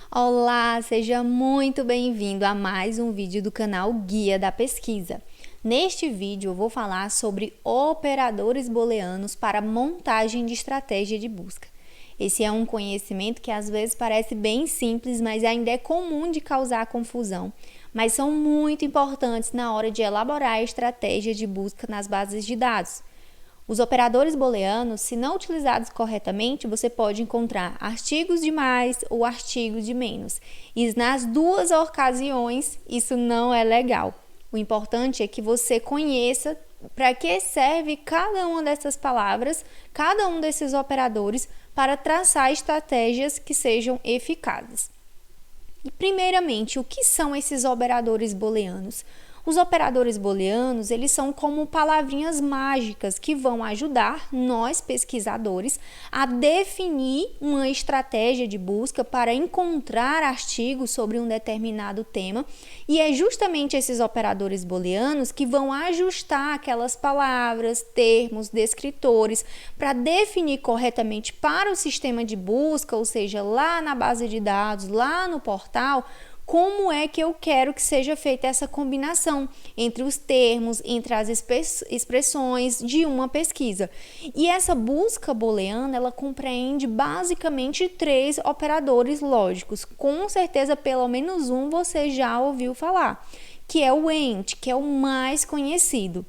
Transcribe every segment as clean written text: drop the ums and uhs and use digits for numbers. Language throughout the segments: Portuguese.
Olá, seja muito bem-vindo a mais um vídeo do canal Guia da Pesquisa. Neste vídeo eu vou falar sobre operadores booleanos para montagem de estratégia de busca. Esse é um conhecimento que às vezes parece bem simples, mas ainda é comum de causar confusão, mas são muito importantes na hora de elaborar a estratégia de busca nas bases de dados. Os operadores booleanos, se não utilizados corretamente, você pode encontrar artigos de mais ou artigos de menos. E nas duas ocasiões, isso não é legal. O importante é que você conheça para que serve cada uma dessas palavras, cada um desses operadores, para traçar estratégias que sejam eficazes. E, primeiramente, o que são esses operadores booleanos? Os operadores booleanos, eles são como palavrinhas mágicas que vão ajudar nós, pesquisadores, a definir uma estratégia de busca para encontrar artigos sobre um determinado tema. E é justamente esses operadores booleanos que vão ajustar aquelas palavras, termos, descritores, para definir corretamente para o sistema de busca, ou seja, lá na base de dados, lá no portal, como é que eu quero que seja feita essa combinação entre os termos, entre as expressões de uma pesquisa. E essa busca booleana, ela compreende basicamente 3 operadores lógicos. Com certeza, pelo menos um você já ouviu falar, que é o AND, que é o mais conhecido.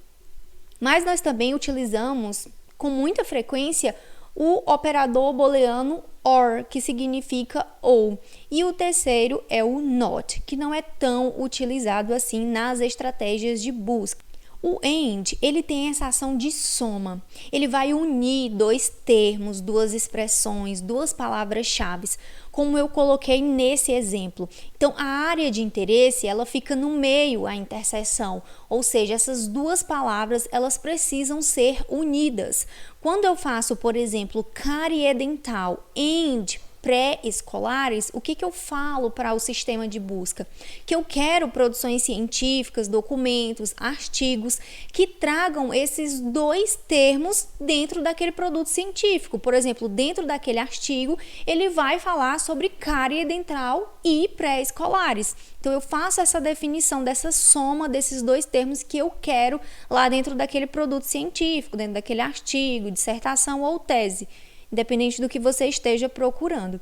Mas nós também utilizamos com muita frequência o operador booleano OR, que significa ou. E o terceiro é o NOT, que não é tão utilizado assim nas estratégias de busca. O AND, ele tem essa ação de soma. Ele vai unir 2 termos, 2 expressões, 2 palavras-chave, como eu coloquei nesse exemplo. Então, a área de interesse, ela fica no meio, a interseção. Ou seja, essas 2 palavras, elas precisam ser unidas. Quando eu faço, por exemplo, cárie dental and pré-escolares, o que eu falo para o sistema de busca? Que eu quero produções científicas, documentos, artigos que tragam esses 2 termos dentro daquele produto científico. Por exemplo, dentro daquele artigo, ele vai falar sobre cárie dental e pré-escolares. Então, eu faço essa definição dessa soma desses 2 termos que eu quero lá dentro daquele produto científico, dentro daquele artigo, dissertação ou tese, independente do que você esteja procurando.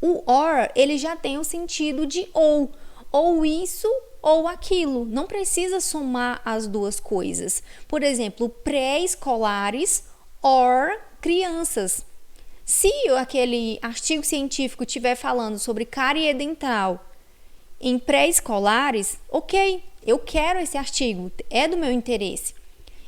O OR, ele já tem o sentido de ou isso ou aquilo. Não precisa somar as 2 coisas. Por exemplo, pré-escolares or crianças. Se aquele artigo científico estiver falando sobre cárie dental em pré-escolares, ok, eu quero esse artigo, é do meu interesse.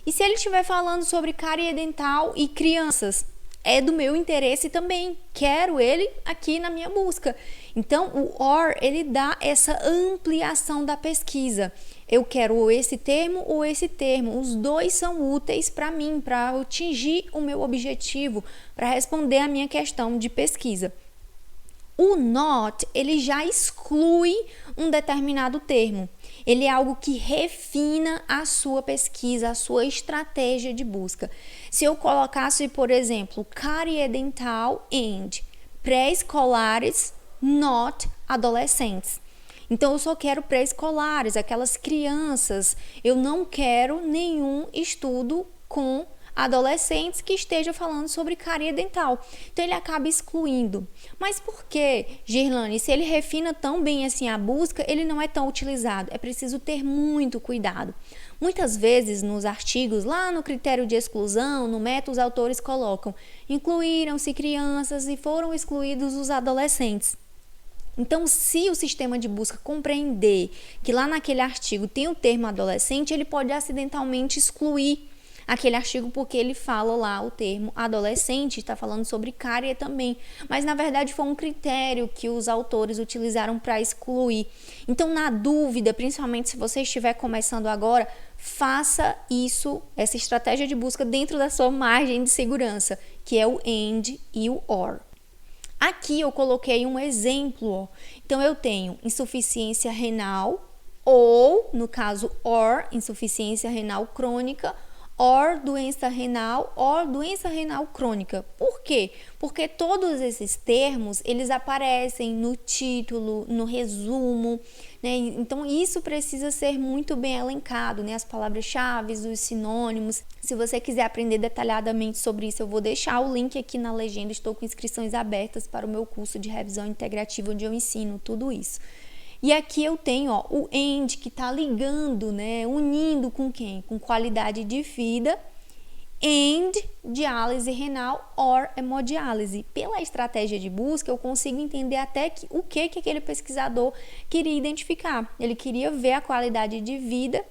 E se ele estiver falando sobre cárie dental e crianças, é do meu interesse também, quero ele aqui na minha busca. Então, o OR, ele dá essa ampliação da pesquisa. Eu quero ou esse termo, os 2 são úteis para mim, para atingir o meu objetivo, para responder a minha questão de pesquisa. O NOT, ele já exclui um determinado termo. Ele é algo que refina a sua pesquisa, a sua estratégia de busca. Se eu colocasse, por exemplo, cárie dental and pré-escolares, not adolescentes. Então, eu só quero pré-escolares, aquelas crianças. Eu não quero nenhum estudo com adolescentes que esteja falando sobre cárie dental. Então, ele acaba excluindo. Mas por que, Girlane, se ele refina tão bem assim a busca, ele não é tão utilizado? É preciso ter muito cuidado. Muitas vezes, nos artigos, lá no critério de exclusão, no método, os autores colocam: incluíram-se crianças e foram excluídos os adolescentes. Então, se o sistema de busca compreender que lá naquele artigo tem o termo adolescente, ele pode acidentalmente excluir aquele artigo porque ele fala lá o termo adolescente, está falando sobre cárie também, mas na verdade foi um critério que os autores utilizaram para excluir. Então, na dúvida, principalmente se você estiver começando agora, faça isso, essa estratégia de busca dentro da sua margem de segurança, que é o AND e o OR. Aqui eu coloquei um exemplo, ó. Então eu tenho insuficiência renal ou, no caso OR, insuficiência renal crônica, or doença renal, or doença renal crônica. Por quê? Porque todos esses termos, eles aparecem no título, no resumo, né? Então, isso precisa ser muito bem elencado, né? As palavras-chave, os sinônimos. Se você quiser aprender detalhadamente sobre isso, eu vou deixar o link aqui na legenda. Estou com inscrições abertas para o meu curso de revisão integrativa, onde eu ensino tudo isso. E aqui eu tenho, ó, o AND, que está ligando, né, unindo com quem? Com qualidade de vida, and diálise renal or hemodiálise. Pela estratégia de busca, eu consigo entender até o que aquele pesquisador queria identificar. Ele queria ver a qualidade de vida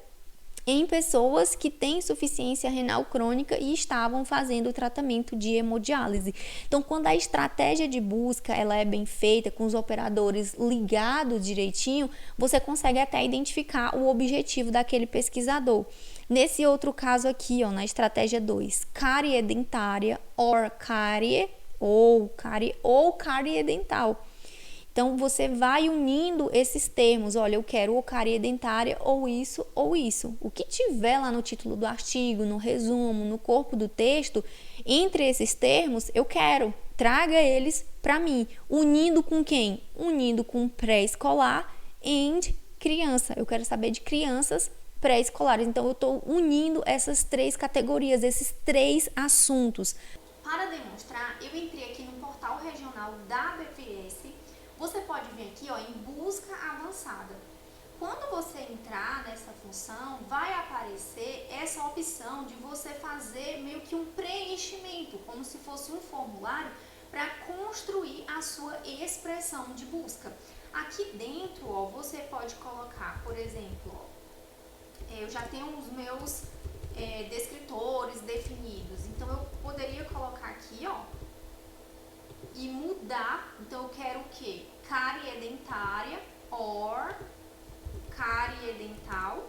em pessoas que têm insuficiência renal crônica e estavam fazendo o tratamento de hemodiálise. Então, quando a estratégia de busca ela é bem feita, com os operadores ligados direitinho, você consegue até identificar o objetivo daquele pesquisador. Nesse outro caso aqui, ó, na estratégia 2, cárie dentária or cárie ou cárie dental. Então, você vai unindo esses termos. Olha, eu quero ou cárie dentária ou isso ou isso. O que tiver lá no título do artigo, no resumo, no corpo do texto, entre esses termos, eu quero. Traga eles para mim. Unindo com quem? Unindo com pré-escolar e criança. Eu quero saber de crianças pré-escolares. Então, eu estou unindo essas três categorias, esses três assuntos. Para demonstrar, eu entrei aqui no portal regional da BPS. Você pode vir aqui, ó, em busca avançada. Quando você entrar nessa função, vai aparecer essa opção de você fazer meio que um preenchimento, como se fosse um formulário para construir a sua expressão de busca. Aqui dentro, ó, você pode colocar, por exemplo, ó, eu já tenho os meus descritores definidos, então eu poderia colocar aqui, ó, e mudar. Então eu quero o quê? Cárie dentária or cárie dental.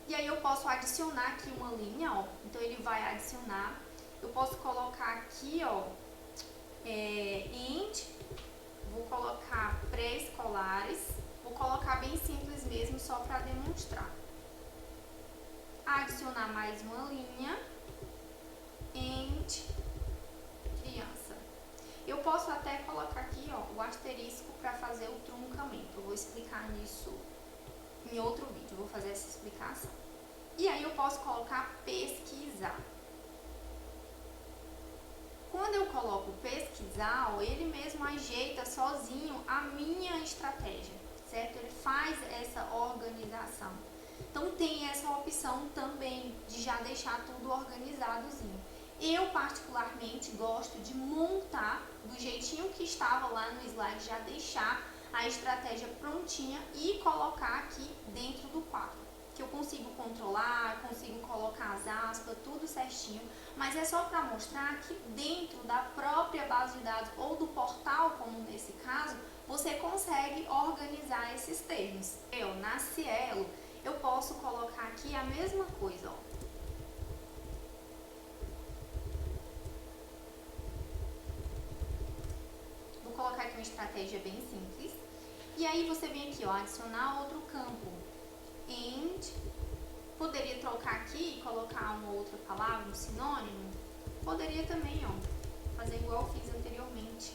E aí eu posso adicionar aqui uma linha, ó. Então ele vai adicionar. Eu posso colocar aqui, ó, and, vou colocar pré-escolares. Vou colocar bem simples mesmo, só para demonstrar. Adicionar mais uma linha, and criança. Eu posso até colocar aqui, ó, o asterisco para fazer o truncamento. Eu vou explicar nisso em outro vídeo, eu vou fazer essa explicação. E aí eu posso colocar pesquisar. Quando eu coloco pesquisar, ó, ele mesmo ajeita sozinho a minha estratégia, certo? Ele faz essa organização. Então, tem essa opção também de já deixar tudo organizadozinho. Eu, particularmente, gosto de montar do jeitinho que estava lá no slide, já deixar a estratégia prontinha e colocar aqui dentro do quadro. Que eu consigo controlar, consigo colocar as aspas, tudo certinho. Mas é só para mostrar que dentro da própria base de dados ou do portal, como nesse caso, você consegue organizar esses termos. Eu, na Cielo, eu posso colocar aqui a mesma coisa, ó. Vou colocar aqui uma estratégia bem simples. E aí você vem aqui, ó, adicionar outro campo. And, poderia trocar aqui e colocar uma outra palavra, um sinônimo. Poderia também, ó, fazer igual eu fiz anteriormente.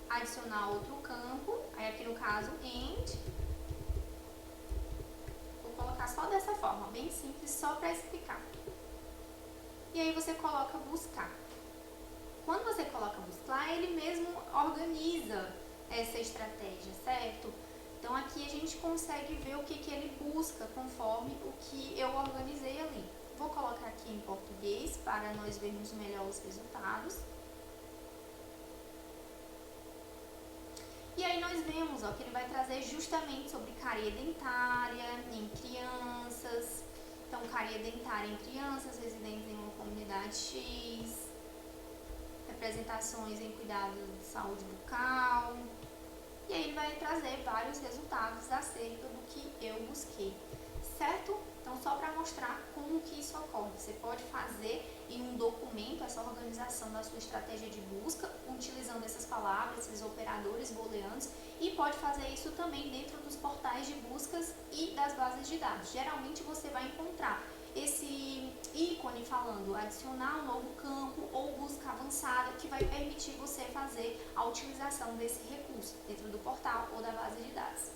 Adicionar outro campo, aí aqui no caso, and. Colocar só dessa forma, bem simples, só para explicar. E aí você coloca buscar. Quando você coloca buscar, ele mesmo organiza essa estratégia, certo? Então aqui a gente consegue ver o que ele busca conforme o que eu organizei ali. Vou colocar aqui em português para nós vermos melhor os resultados. E aí nós vemos, ó, que ele vai trazer justamente sobre cárie dentária em crianças. Então, cárie dentária em crianças residentes em uma comunidade X. Representações em cuidado de saúde bucal. E aí ele vai trazer vários resultados acerca do que eu busquei, certo? Então, só para mostrar como que isso ocorre, você pode fazer em um documento essa organização da sua estratégia de busca, utilizando essas palavras, esses operadores booleanos, e pode fazer isso também dentro dos portais de buscas e das bases de dados. Geralmente você vai encontrar esse ícone falando adicionar um novo campo ou busca avançada, que vai permitir você fazer a utilização desse recurso dentro do portal ou da base de dados.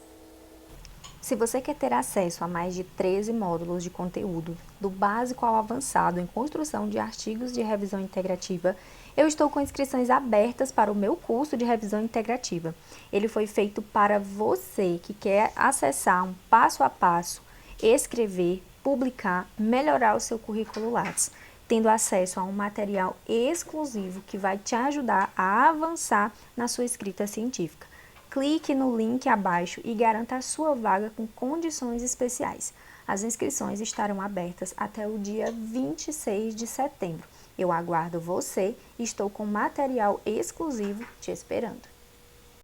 Se você quer ter acesso a mais de 13 módulos de conteúdo, do básico ao avançado em construção de artigos de revisão integrativa, eu estou com inscrições abertas para o meu curso de revisão integrativa. Ele foi feito para você que quer acessar um passo a passo, escrever, publicar, melhorar o seu currículo Lattes, tendo acesso a um material exclusivo que vai te ajudar a avançar na sua escrita científica. Clique no link abaixo e garanta a sua vaga com condições especiais. As inscrições estarão abertas até o dia 26 de setembro. Eu aguardo você e estou com material exclusivo te esperando.